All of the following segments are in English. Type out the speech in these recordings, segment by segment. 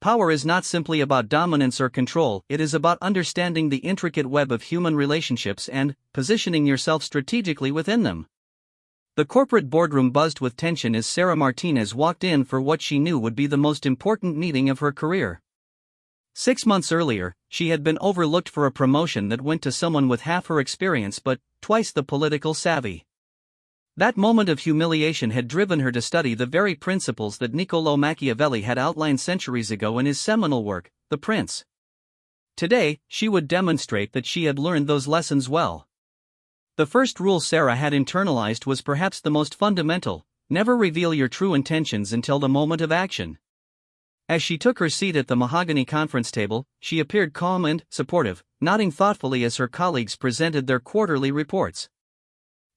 power is not simply about dominance or control, it is about understanding the intricate web of human relationships and positioning yourself strategically within them. The corporate boardroom buzzed with tension as Sarah Martinez walked in for what she knew would be the most important meeting of her career. 6 months earlier, she had been overlooked for a promotion that went to someone with half her experience but twice the political savvy. That moment of humiliation had driven her to study the very principles that Niccolò Machiavelli had outlined centuries ago in his seminal work, The Prince. Today, she would demonstrate that she had learned those lessons well. The first rule Sarah had internalized was perhaps the most fundamental: never reveal your true intentions until the moment of action. As she took her seat at the mahogany conference table, she appeared calm and supportive, nodding thoughtfully as her colleagues presented their quarterly reports.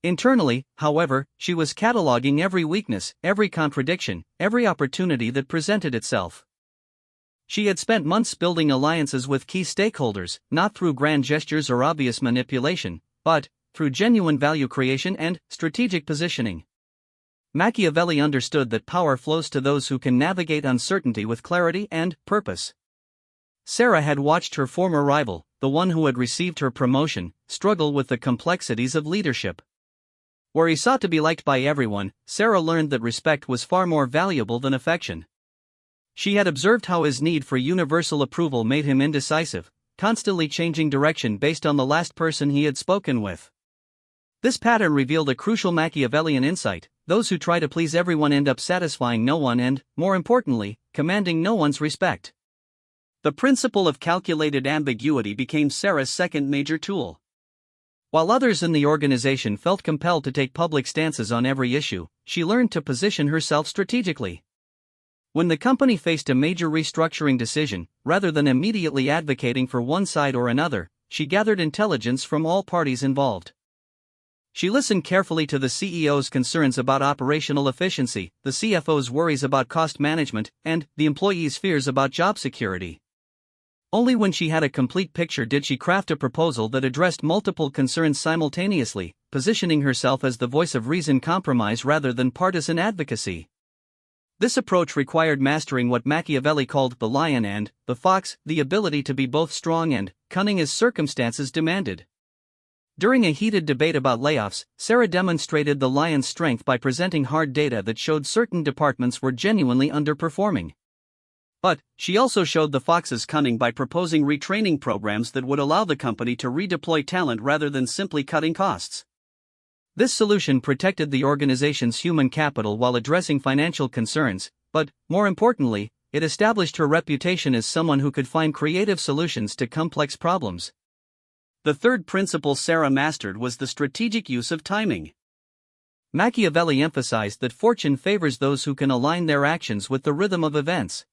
Internally, however, she was cataloging every weakness, every contradiction, every opportunity that presented itself. She had spent months building alliances with key stakeholders, not through grand gestures or obvious manipulation, but through genuine value creation and strategic positioning. Machiavelli understood that power flows to those who can navigate uncertainty with clarity and purpose. Sarah had watched her former rival, the one who had received her promotion, struggle with the complexities of leadership. Where he sought to be liked by everyone, Sarah learned that respect was far more valuable than affection. She had observed how his need for universal approval made him indecisive, constantly changing direction based on the last person he had spoken with. This pattern revealed a crucial Machiavellian insight: those who try to please everyone end up satisfying no one and, more importantly, commanding no one's respect. The principle of calculated ambiguity became Sarah's second major tool. While others in the organization felt compelled to take public stances on every issue, she learned to position herself strategically. When the company faced a major restructuring decision, rather than immediately advocating for one side or another, she gathered intelligence from all parties involved. She listened carefully to the CEO's concerns about operational efficiency, the CFO's worries about cost management, and the employees' fears about job security. Only when she had a complete picture did she craft a proposal that addressed multiple concerns simultaneously, positioning herself as the voice of reasoned compromise rather than partisan advocacy. This approach required mastering what Machiavelli called the lion and the fox, the ability to be both strong and cunning as circumstances demanded. During a heated debate about layoffs, Sarah demonstrated the lion's strength by presenting hard data that showed certain departments were genuinely underperforming. But she also showed the fox's cunning by proposing retraining programs that would allow the company to redeploy talent rather than simply cutting costs. This solution protected the organization's human capital while addressing financial concerns, but, more importantly, it established her reputation as someone who could find creative solutions to complex problems. The third principle Sarah mastered was the strategic use of timing. Machiavelli emphasized that fortune favors those who can align their actions with the rhythm of events.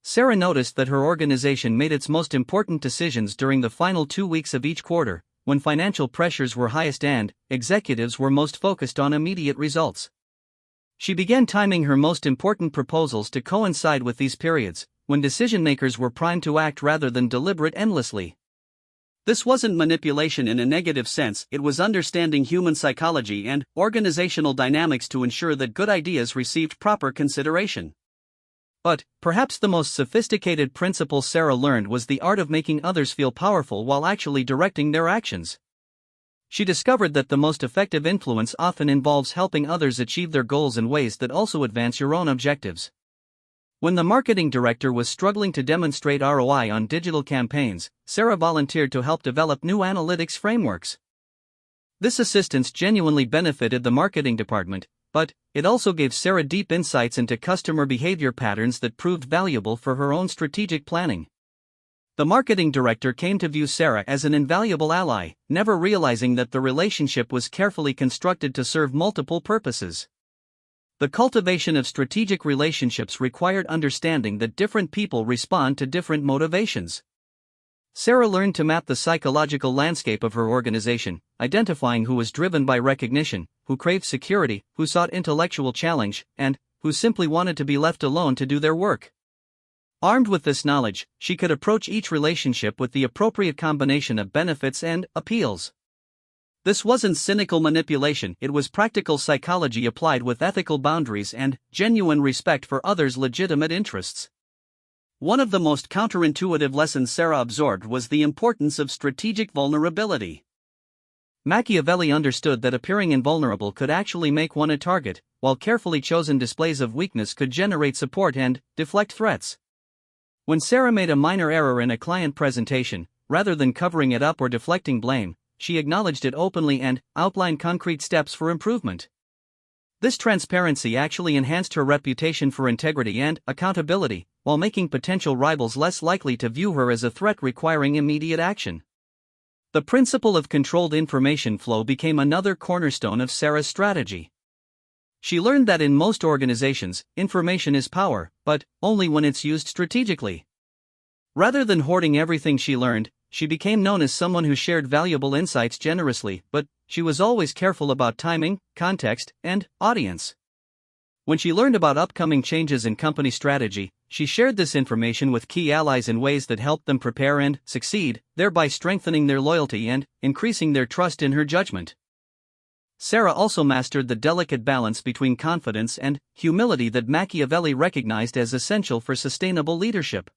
Sarah noticed that her organization made its most important decisions during the final 2 weeks of each quarter, when financial pressures were highest and executives were most focused on immediate results. She began timing her most important proposals to coincide with these periods, when decision-makers were primed to act rather than deliberate endlessly. This wasn't manipulation in a negative sense, it was understanding human psychology and organizational dynamics to ensure that good ideas received proper consideration. But, perhaps the most sophisticated principle Sarah learned was the art of making others feel powerful while actually directing their actions. She discovered that the most effective influence often involves helping others achieve their goals in ways that also advance your own objectives. When the marketing director was struggling to demonstrate ROI on digital campaigns, Sarah volunteered to help develop new analytics frameworks. This assistance genuinely benefited the marketing department, but it also gave Sarah deep insights into customer behavior patterns that proved valuable for her own strategic planning. The marketing director came to view Sarah as an invaluable ally, never realizing that the relationship was carefully constructed to serve multiple purposes. The cultivation of strategic relationships required understanding that different people respond to different motivations. Sarah learned to map the psychological landscape of her organization, identifying who was driven by recognition, who craved security, who sought intellectual challenge, and who simply wanted to be left alone to do their work. Armed with this knowledge, she could approach each relationship with the appropriate combination of benefits and appeals. This wasn't cynical manipulation, it was practical psychology applied with ethical boundaries and genuine respect for others' legitimate interests. One of the most counterintuitive lessons Sarah absorbed was the importance of strategic vulnerability. Machiavelli understood that appearing invulnerable could actually make one a target, while carefully chosen displays of weakness could generate support and deflect threats. When Sarah made a minor error in a client presentation, rather than covering it up or deflecting blame, she acknowledged it openly and outlined concrete steps for improvement. This transparency actually enhanced her reputation for integrity and accountability, while making potential rivals less likely to view her as a threat requiring immediate action. The principle of controlled information flow became another cornerstone of Sarah's strategy. She learned that in most organizations, information is power, but only when it's used strategically. Rather than hoarding everything she learned, she became known as someone who shared valuable insights generously, but she was always careful about timing, context, and audience. When she learned about upcoming changes in company strategy, she shared this information with key allies in ways that helped them prepare and succeed, thereby strengthening their loyalty and increasing their trust in her judgment. Sarah also mastered the delicate balance between confidence and humility that Machiavelli recognized as essential for sustainable leadership.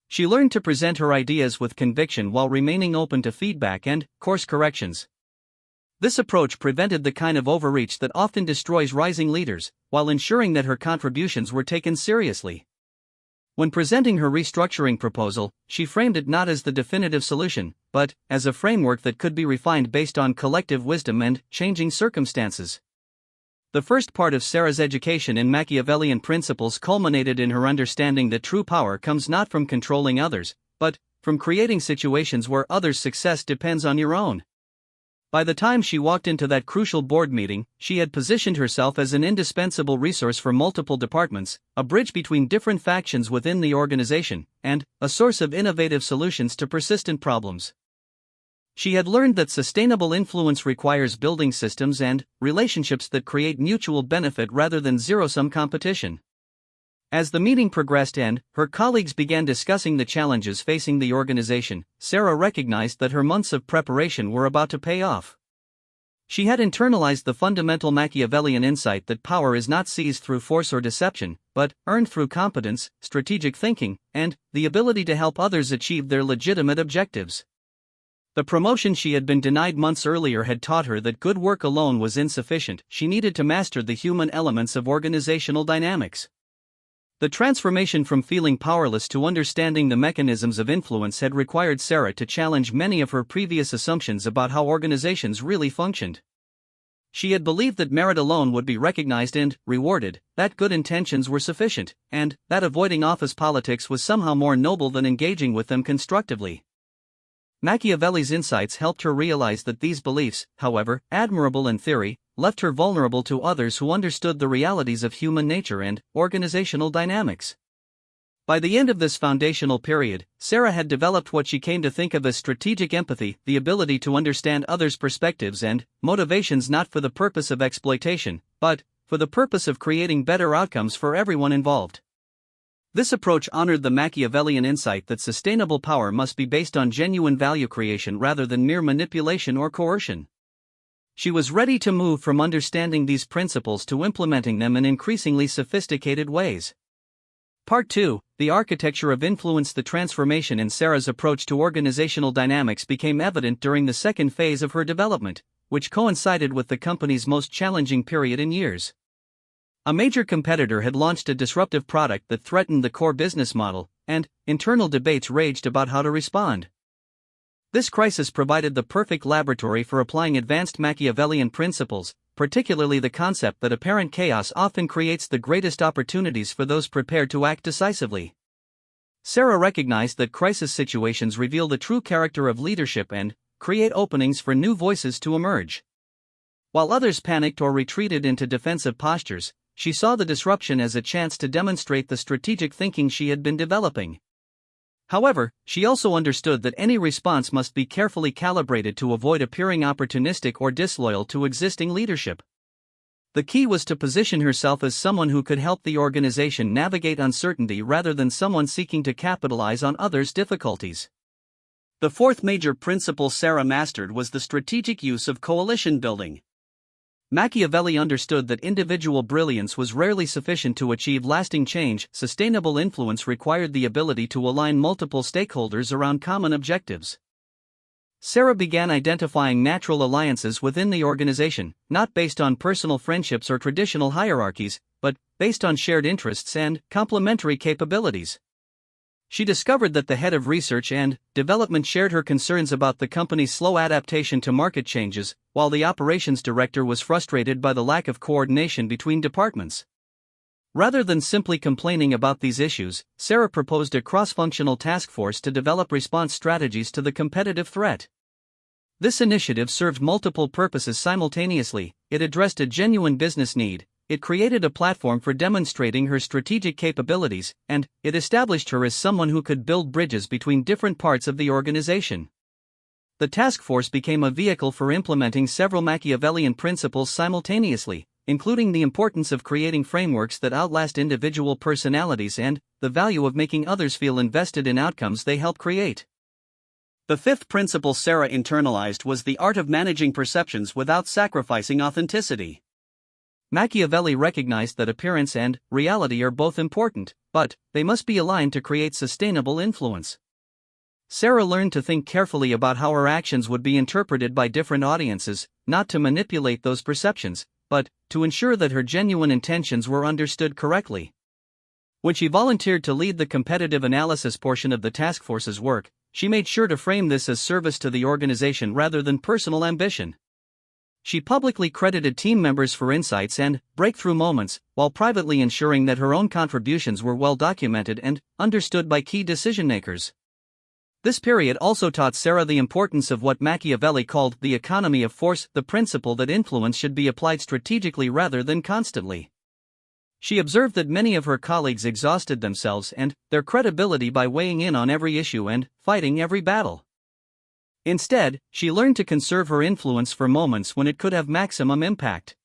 She learned to present her ideas with conviction while remaining open to feedback and course corrections. This approach prevented the kind of overreach that often destroys rising leaders, while ensuring that her contributions were taken seriously. When presenting her restructuring proposal, she framed it not as the definitive solution, but as a framework that could be refined based on collective wisdom and changing circumstances. The first part of Sarah's education in Machiavellian principles culminated in her understanding that true power comes not from controlling others, but from creating situations where others' success depends on your own. By the time she walked into that crucial board meeting, she had positioned herself as an indispensable resource for multiple departments, a bridge between different factions within the organization, and a source of innovative solutions to persistent problems. She had learned that sustainable influence requires building systems and relationships that create mutual benefit rather than zero-sum competition. As the meeting progressed and her colleagues began discussing the challenges facing the organization, Sarah recognized that her months of preparation were about to pay off. She had internalized the fundamental Machiavellian insight that power is not seized through force or deception, but earned through competence, strategic thinking, and the ability to help others achieve their legitimate objectives. The promotion she had been denied months earlier had taught her that good work alone was insufficient. She needed to master the human elements of organizational dynamics. The transformation from feeling powerless to understanding the mechanisms of influence had required Sarah to challenge many of her previous assumptions about how organizations really functioned. She had believed that merit alone would be recognized and rewarded, that good intentions were sufficient, and that avoiding office politics was somehow more noble than engaging with them constructively. Machiavelli's insights helped her realize that these beliefs, however admirable in theory, left her vulnerable to others who understood the realities of human nature and organizational dynamics. By the end of this foundational period, Sarah had developed what she came to think of as strategic empathy, the ability to understand others' perspectives and motivations not for the purpose of exploitation, but for the purpose of creating better outcomes for everyone involved. This approach honored the Machiavellian insight that sustainable power must be based on genuine value creation rather than mere manipulation or coercion. She was ready to move from understanding these principles to implementing them in increasingly sophisticated ways. Part 2, The Architecture of Influence. The transformation in Sarah's approach to organizational dynamics became evident during the second phase of her development, which coincided with the company's most challenging period in years. A major competitor had launched a disruptive product that threatened the core business model, and internal debates raged about how to respond. This crisis provided the perfect laboratory for applying advanced Machiavellian principles, particularly the concept that apparent chaos often creates the greatest opportunities for those prepared to act decisively. Sarah recognized that crisis situations reveal the true character of leadership and create openings for new voices to emerge. While others panicked or retreated into defensive postures, she saw the disruption as a chance to demonstrate the strategic thinking she had been developing. However, she also understood that any response must be carefully calibrated to avoid appearing opportunistic or disloyal to existing leadership. The key was to position herself as someone who could help the organization navigate uncertainty rather than someone seeking to capitalize on others' difficulties. The fourth major principle Sarah mastered was the strategic use of coalition building. Machiavelli understood that individual brilliance was rarely sufficient to achieve lasting change. Sustainable influence required the ability to align multiple stakeholders around common objectives. Sarah began identifying natural alliances within the organization, not based on personal friendships or traditional hierarchies, but based on shared interests and complementary capabilities. She discovered that the head of research and development shared her concerns about the company's slow adaptation to market changes, while the operations director was frustrated by the lack of coordination between departments. Rather than simply complaining about these issues, Sarah proposed a cross-functional task force to develop response strategies to the competitive threat. This initiative served multiple purposes simultaneously. It addressed a genuine business need, it created a platform for demonstrating her strategic capabilities, and it established her as someone who could build bridges between different parts of the organization. The task force became a vehicle for implementing several Machiavellian principles simultaneously, including the importance of creating frameworks that outlast individual personalities and the value of making others feel invested in outcomes they help create. The fifth principle Sarah internalized was the art of managing perceptions without sacrificing authenticity. Machiavelli recognized that appearance and reality are both important, but they must be aligned to create sustainable influence. Sarah learned to think carefully about how her actions would be interpreted by different audiences, not to manipulate those perceptions, but to ensure that her genuine intentions were understood correctly. When she volunteered to lead the competitive analysis portion of the task force's work, she made sure to frame this as service to the organization rather than personal ambition. She publicly credited team members for insights and breakthrough moments, while privately ensuring that her own contributions were well documented and understood by key decision-makers. This period also taught Sarah the importance of what Machiavelli called the economy of force, the principle that influence should be applied strategically rather than constantly. She observed that many of her colleagues exhausted themselves and their credibility by weighing in on every issue and fighting every battle. Instead, she learned to conserve her influence for moments when it could have maximum impact.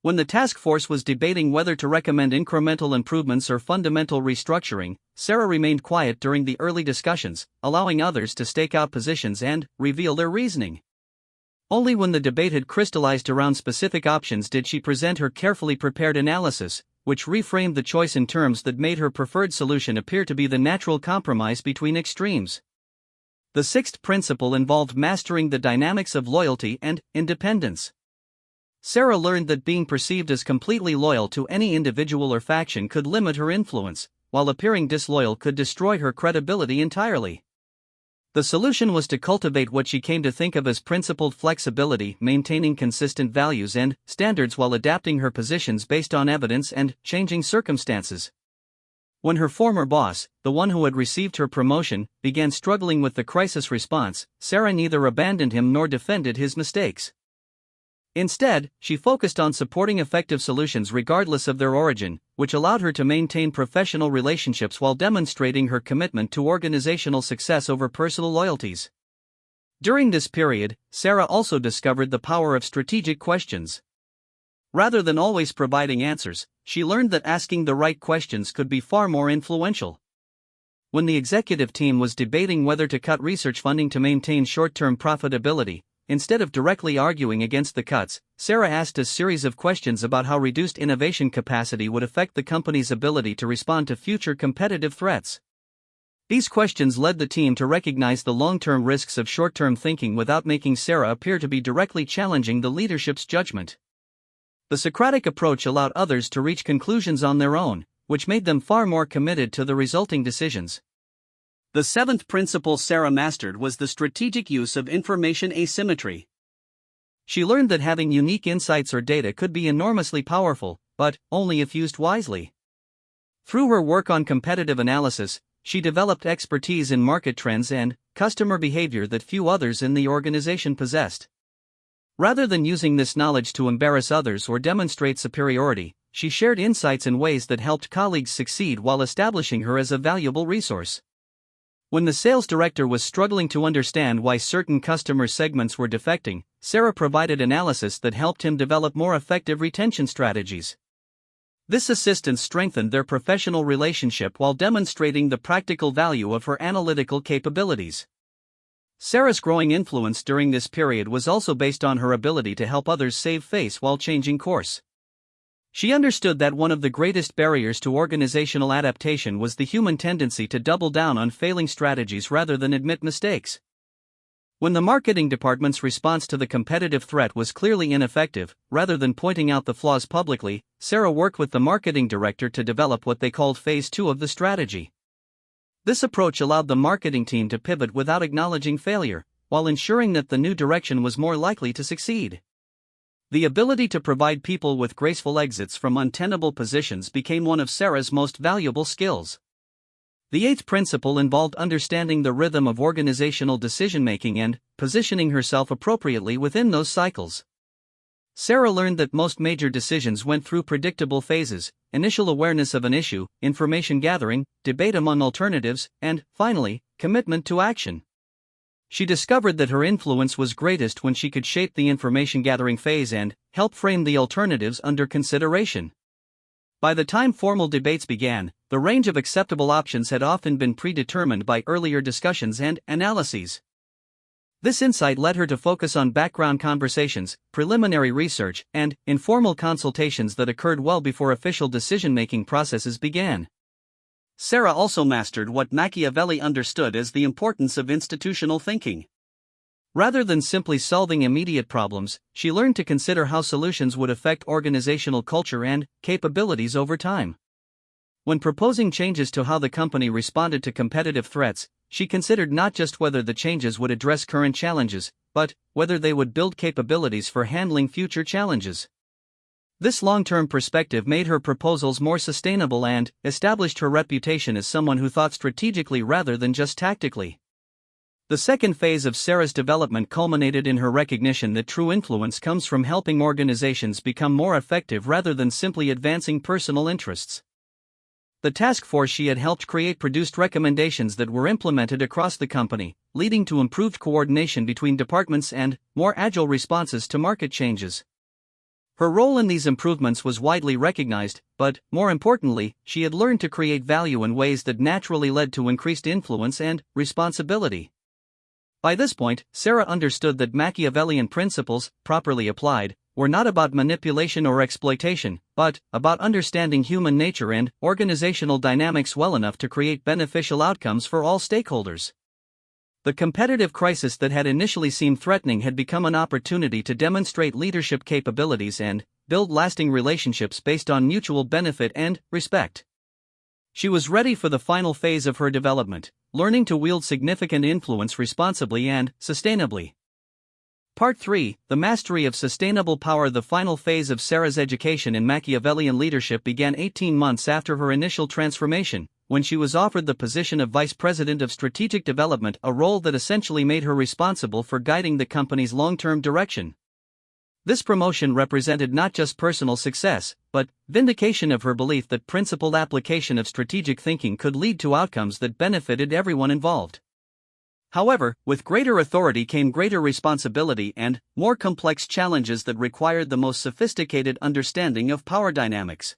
When the task force was debating whether to recommend incremental improvements or fundamental restructuring, Sarah remained quiet during the early discussions, allowing others to stake out positions and reveal their reasoning. Only when the debate had crystallized around specific options did she present her carefully prepared analysis, which reframed the choice in terms that made her preferred solution appear to be the natural compromise between extremes. The sixth principle involved mastering the dynamics of loyalty and independence. Sarah learned that being perceived as completely loyal to any individual or faction could limit her influence, while appearing disloyal could destroy her credibility entirely. The solution was to cultivate what she came to think of as principled flexibility, maintaining consistent values and standards while adapting her positions based on evidence and changing circumstances. When her former boss, the one who had received her promotion, began struggling with the crisis response, Sarah neither abandoned him nor defended his mistakes. Instead, she focused on supporting effective solutions regardless of their origin, which allowed her to maintain professional relationships while demonstrating her commitment to organizational success over personal loyalties. During this period, Sarah also discovered the power of strategic questions. Rather than always providing answers, she learned that asking the right questions could be far more influential. When the executive team was debating whether to cut research funding to maintain short-term profitability, instead of directly arguing against the cuts, Sarah asked a series of questions about how reduced innovation capacity would affect the company's ability to respond to future competitive threats. These questions led the team to recognize the long-term risks of short-term thinking without making Sarah appear to be directly challenging the leadership's judgment. The Socratic approach allowed others to reach conclusions on their own, which made them far more committed to the resulting decisions. The seventh principle Sarah mastered was the strategic use of information asymmetry. She learned that having unique insights or data could be enormously powerful, but only if used wisely. Through her work on competitive analysis, she developed expertise in market trends and customer behavior that few others in the organization possessed. Rather than using this knowledge to embarrass others or demonstrate superiority, she shared insights in ways that helped colleagues succeed while establishing her as a valuable resource. When the sales director was struggling to understand why certain customer segments were defecting, Sarah provided analysis that helped him develop more effective retention strategies. This assistance strengthened their professional relationship while demonstrating the practical value of her analytical capabilities. Sarah's growing influence during this period was also based on her ability to help others save face while changing course. She understood that one of the greatest barriers to organizational adaptation was the human tendency to double down on failing strategies rather than admit mistakes. When the marketing department's response to the competitive threat was clearly ineffective, rather than pointing out the flaws publicly, Sarah worked with the marketing director to develop what they called Phase 2 of the strategy. This approach allowed the marketing team to pivot without acknowledging failure, while ensuring that the new direction was more likely to succeed. The ability to provide people with graceful exits from untenable positions became one of Sarah's most valuable skills. The eighth principle involved understanding the rhythm of organizational decision-making and positioning herself appropriately within those cycles. Sarah learned that most major decisions went through predictable phases: initial awareness of an issue, information gathering, debate among alternatives, and, finally, commitment to action. She discovered that her influence was greatest when she could shape the information gathering phase and help frame the alternatives under consideration. By the time formal debates began, the range of acceptable options had often been predetermined by earlier discussions and analyses. This insight led her to focus on background conversations, preliminary research, and informal consultations that occurred well before official decision-making processes began. Sarah also mastered what Machiavelli understood as the importance of institutional thinking. Rather than simply solving immediate problems, she learned to consider how solutions would affect organizational culture and capabilities over time. When proposing changes to how the company responded to competitive threats, she considered not just whether the changes would address current challenges, but whether they would build capabilities for handling future challenges. This long-term perspective made her proposals more sustainable and established her reputation as someone who thought strategically rather than just tactically. The second phase of Sarah's development culminated in her recognition that true influence comes from helping organizations become more effective rather than simply advancing personal interests. The task force she had helped create produced recommendations that were implemented across the company, leading to improved coordination between departments and more agile responses to market changes. Her role in these improvements was widely recognized, but, more importantly, she had learned to create value in ways that naturally led to increased influence and responsibility. By this point, Sarah understood that Machiavellian principles, properly applied, were not about manipulation or exploitation, but about understanding human nature and organizational dynamics well enough to create beneficial outcomes for all stakeholders. The competitive crisis that had initially seemed threatening had become an opportunity to demonstrate leadership capabilities and build lasting relationships based on mutual benefit and respect. She was ready for the final phase of her development, learning to wield significant influence responsibly and sustainably. Part 3: The Mastery of Sustainable Power. The final phase of Sarah's education in Machiavellian leadership began 18 months after her initial transformation, when she was offered the position of Vice President of Strategic Development, a role that essentially made her responsible for guiding the company's long-term direction. This promotion represented not just personal success, but vindication of her belief that principled application of strategic thinking could lead to outcomes that benefited everyone involved. However, with greater authority came greater responsibility and more complex challenges that required the most sophisticated understanding of power dynamics.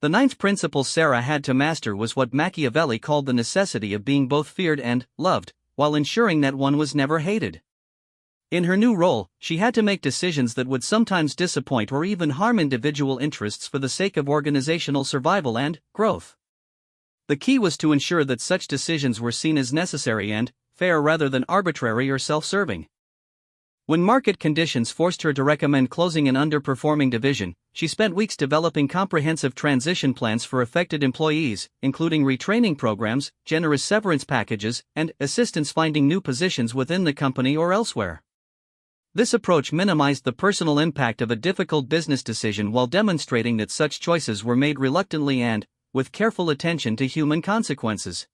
The ninth principle Sarah had to master was what Machiavelli called the necessity of being both feared and loved, while ensuring that one was never hated. In her new role, she had to make decisions that would sometimes disappoint or even harm individual interests for the sake of organizational survival and growth. The key was to ensure that such decisions were seen as necessary and fair rather than arbitrary or self-serving. When market conditions forced her to recommend closing an underperforming division, she spent weeks developing comprehensive transition plans for affected employees, including retraining programs, generous severance packages, and assistance finding new positions within the company or elsewhere. This approach minimized the personal impact of a difficult business decision while demonstrating that such choices were made reluctantly and with careful attention to human consequences.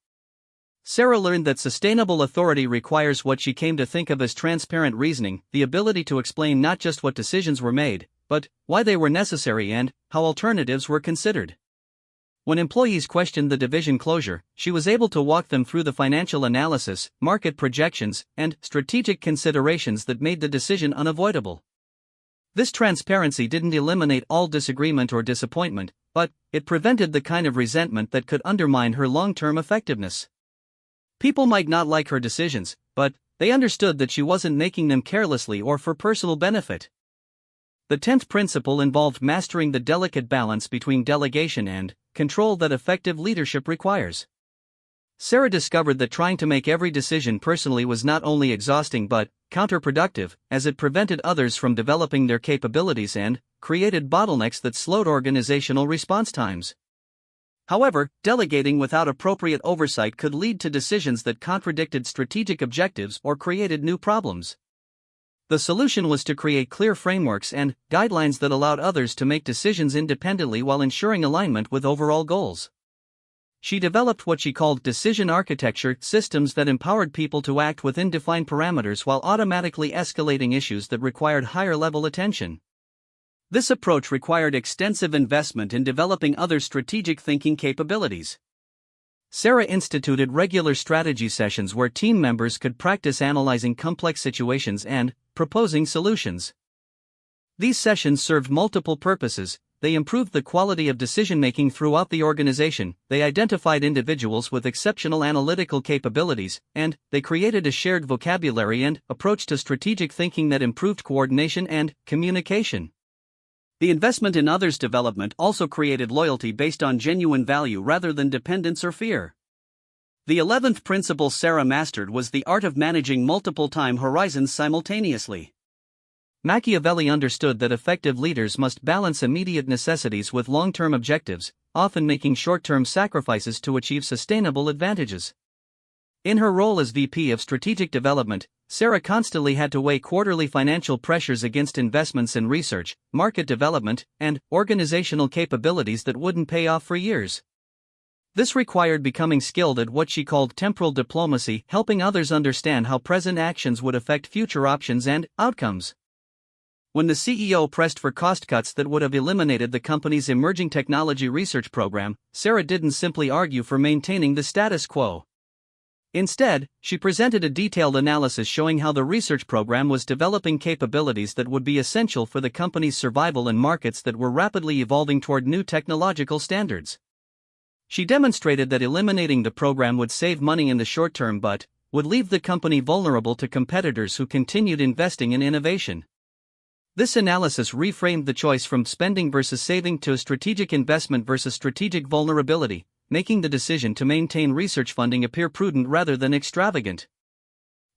Sarah learned that sustainable authority requires what she came to think of as transparent reasoning, the ability to explain not just what decisions were made, but why they were necessary and how alternatives were considered. When employees questioned the division closure, she was able to walk them through the financial analysis, market projections, and strategic considerations that made the decision unavoidable. This transparency didn't eliminate all disagreement or disappointment, but it prevented the kind of resentment that could undermine her long-term effectiveness. People might not like her decisions, but they understood that she wasn't making them carelessly or for personal benefit. The 10th principle involved mastering the delicate balance between delegation and control that effective leadership requires. Sarah discovered that trying to make every decision personally was not only exhausting but counterproductive, as it prevented others from developing their capabilities and created bottlenecks that slowed organizational response times. However, delegating without appropriate oversight could lead to decisions that contradicted strategic objectives or created new problems. The solution was to create clear frameworks and guidelines that allowed others to make decisions independently while ensuring alignment with overall goals. She developed what she called decision architecture, systems that empowered people to act within defined parameters while automatically escalating issues that required higher-level attention. This approach required extensive investment in developing other strategic thinking capabilities. Sarah instituted regular strategy sessions where team members could practice analyzing complex situations and proposing solutions. These sessions served multiple purposes. They improved the quality of decision-making throughout the organization, they identified individuals with exceptional analytical capabilities, and they created a shared vocabulary and approach to strategic thinking that improved coordination and communication. The investment in others' development also created loyalty based on genuine value rather than dependence or fear. The 11th principle Sarah mastered was the art of managing multiple time horizons simultaneously. Machiavelli understood that effective leaders must balance immediate necessities with long-term objectives, often making short-term sacrifices to achieve sustainable advantages. In her role as VP of Strategic Development, Sarah constantly had to weigh quarterly financial pressures against investments in research, market development, and organizational capabilities that wouldn't pay off for years. This required becoming skilled at what she called temporal diplomacy, helping others understand how present actions would affect future options and outcomes. When the CEO pressed for cost cuts that would have eliminated the company's emerging technology research program, Sarah didn't simply argue for maintaining the status quo. Instead, she presented a detailed analysis showing how the research program was developing capabilities that would be essential for the company's survival in markets that were rapidly evolving toward new technological standards. She demonstrated that eliminating the program would save money in the short term but would leave the company vulnerable to competitors who continued investing in innovation. This analysis reframed the choice from spending versus saving to a strategic investment versus strategic vulnerability, making the decision to maintain research funding appear prudent rather than extravagant.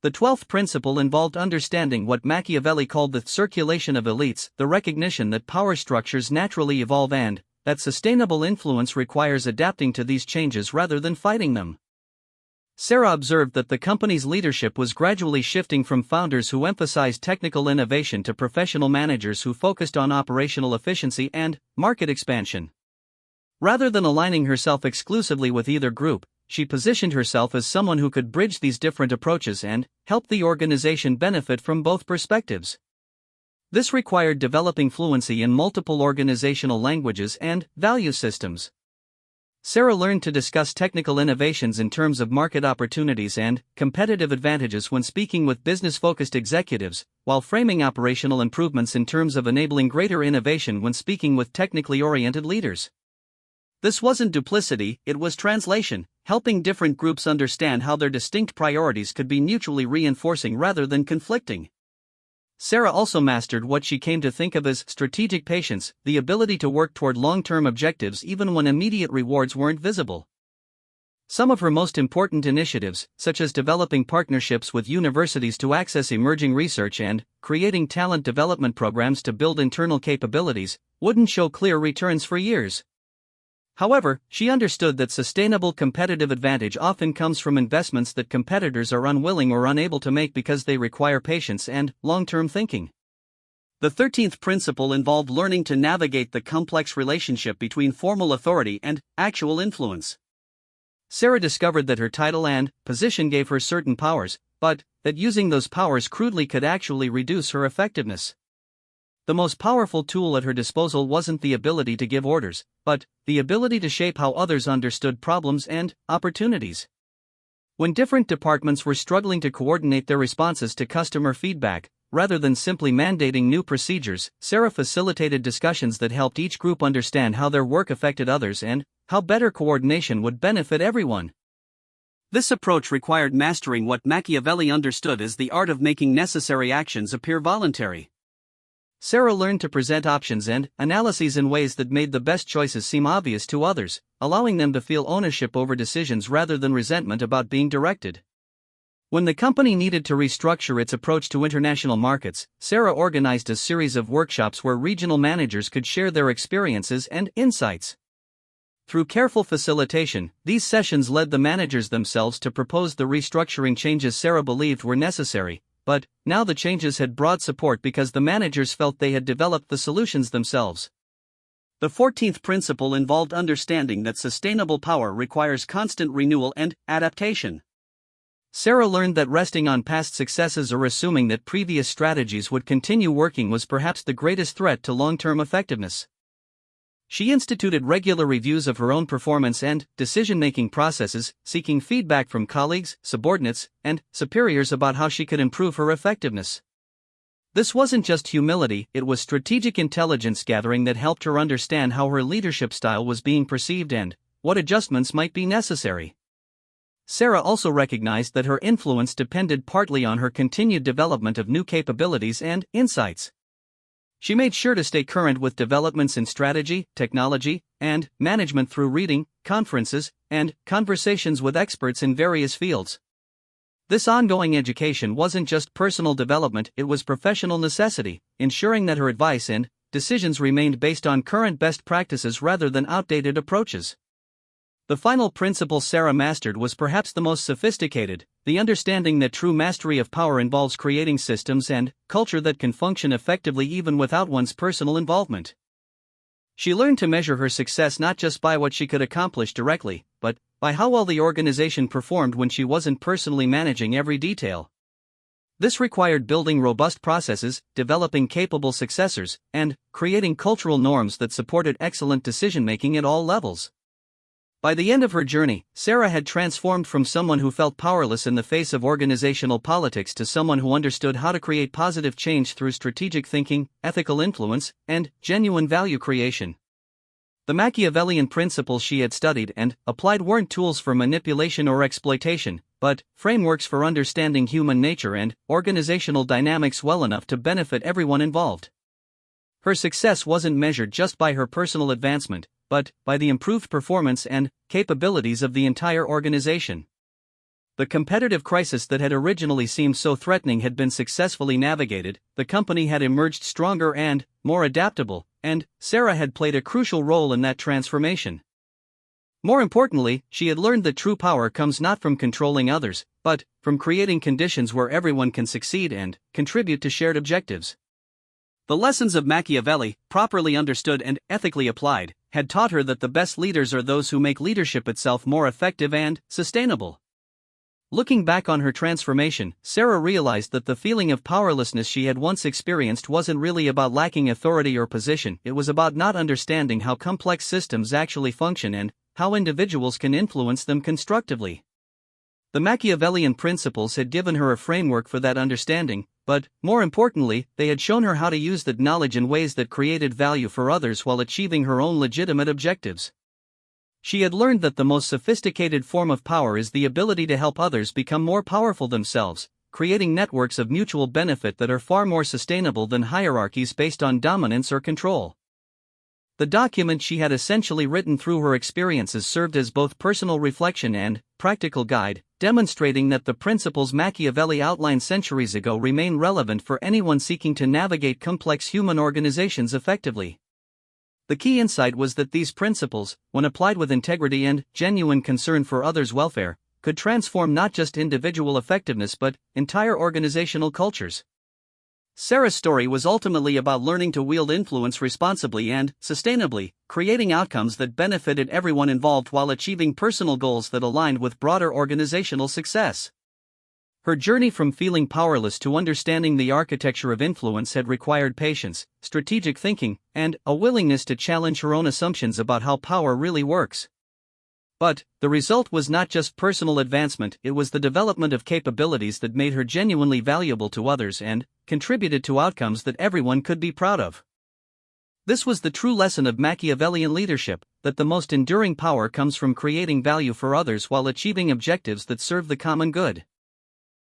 The 12th principle involved understanding what Machiavelli called the circulation of elites, the recognition that power structures naturally evolve and that sustainable influence requires adapting to these changes rather than fighting them. Sarah observed that the company's leadership was gradually shifting from founders who emphasized technical innovation to professional managers who focused on operational efficiency and market expansion. Rather than aligning herself exclusively with either group, she positioned herself as someone who could bridge these different approaches and help the organization benefit from both perspectives. This required developing fluency in multiple organizational languages and value systems. Sarah learned to discuss technical innovations in terms of market opportunities and competitive advantages when speaking with business-focused executives, while framing operational improvements in terms of enabling greater innovation when speaking with technically oriented leaders. This wasn't duplicity, it was translation, helping different groups understand how their distinct priorities could be mutually reinforcing rather than conflicting. Sarah also mastered what she came to think of as strategic patience, the ability to work toward long-term objectives even when immediate rewards weren't visible. Some of her most important initiatives, such as developing partnerships with universities to access emerging research and creating talent development programs to build internal capabilities, wouldn't show clear returns for years. However, she understood that sustainable competitive advantage often comes from investments that competitors are unwilling or unable to make because they require patience and long-term thinking. The 13th principle involved learning to navigate the complex relationship between formal authority and actual influence. Sarah discovered that her title and position gave her certain powers, but that using those powers crudely could actually reduce her effectiveness. The most powerful tool at her disposal wasn't the ability to give orders, but the ability to shape how others understood problems and opportunities. When different departments were struggling to coordinate their responses to customer feedback, rather than simply mandating new procedures, Sarah facilitated discussions that helped each group understand how their work affected others and how better coordination would benefit everyone. This approach required mastering what Machiavelli understood as the art of making necessary actions appear voluntary. Sarah learned to present options and analyses in ways that made the best choices seem obvious to others, allowing them to feel ownership over decisions rather than resentment about being directed. When the company needed to restructure its approach to international markets, Sarah organized a series of workshops where regional managers could share their experiences and insights. Through careful facilitation, these sessions led the managers themselves to propose the restructuring changes Sarah believed were necessary, but now the changes had broad support because the managers felt they had developed the solutions themselves. The 14th principle involved understanding that sustainable power requires constant renewal and adaptation. Sarah learned that resting on past successes or assuming that previous strategies would continue working was perhaps the greatest threat to long-term effectiveness. She instituted regular reviews of her own performance and decision-making processes, seeking feedback from colleagues, subordinates, and superiors about how she could improve her effectiveness. This wasn't just humility, it was strategic intelligence gathering that helped her understand how her leadership style was being perceived and what adjustments might be necessary. Sarah also recognized that her influence depended partly on her continued development of new capabilities and insights. She made sure to stay current with developments in strategy, technology, and management through reading, conferences, and conversations with experts in various fields. This ongoing education wasn't just personal development, it was professional necessity, ensuring that her advice and decisions remained based on current best practices rather than outdated approaches. The final principle Sarah mastered was perhaps the most sophisticated, the understanding that true mastery of power involves creating systems and culture that can function effectively even without one's personal involvement. She learned to measure her success not just by what she could accomplish directly, but by how well the organization performed when she wasn't personally managing every detail. This required building robust processes, developing capable successors, and creating cultural norms that supported excellent decision-making at all levels. By the end of her journey, Sarah had transformed from someone who felt powerless in the face of organizational politics to someone who understood how to create positive change through strategic thinking, ethical influence, and genuine value creation. The Machiavellian principles she had studied and applied weren't tools for manipulation or exploitation, but frameworks for understanding human nature and organizational dynamics well enough to benefit everyone involved. Her success wasn't measured just by her personal advancement, but by the improved performance and capabilities of the entire organization. The competitive crisis that had originally seemed so threatening had been successfully navigated, the company had emerged stronger and more adaptable, and Sarah had played a crucial role in that transformation. More importantly, she had learned that true power comes not from controlling others, but from creating conditions where everyone can succeed and contribute to shared objectives. The lessons of Machiavelli, properly understood and ethically applied, had taught her that the best leaders are those who make leadership itself more effective and sustainable. Looking back on her transformation, Sarah realized that the feeling of powerlessness she had once experienced wasn't really about lacking authority or position, it was about not understanding how complex systems actually function and how individuals can influence them constructively. The Machiavellian principles had given her a framework for that understanding, but, more importantly, they had shown her how to use that knowledge in ways that created value for others while achieving her own legitimate objectives. She had learned that the most sophisticated form of power is the ability to help others become more powerful themselves, creating networks of mutual benefit that are far more sustainable than hierarchies based on dominance or control. The document she had essentially written through her experiences served as both personal reflection and practical guide, demonstrating that the principles Machiavelli outlined centuries ago remain relevant for anyone seeking to navigate complex human organizations effectively. The key insight was that these principles, when applied with integrity and genuine concern for others' welfare, could transform not just individual effectiveness but entire organizational cultures. Sarah's story was ultimately about learning to wield influence responsibly and sustainably, creating outcomes that benefited everyone involved while achieving personal goals that aligned with broader organizational success. Her journey from feeling powerless to understanding the architecture of influence had required patience, strategic thinking, and a willingness to challenge her own assumptions about how power really works. But the result was not just personal advancement, it was the development of capabilities that made her genuinely valuable to others and contributed to outcomes that everyone could be proud of. This was the true lesson of Machiavellian leadership, that the most enduring power comes from creating value for others while achieving objectives that serve the common good.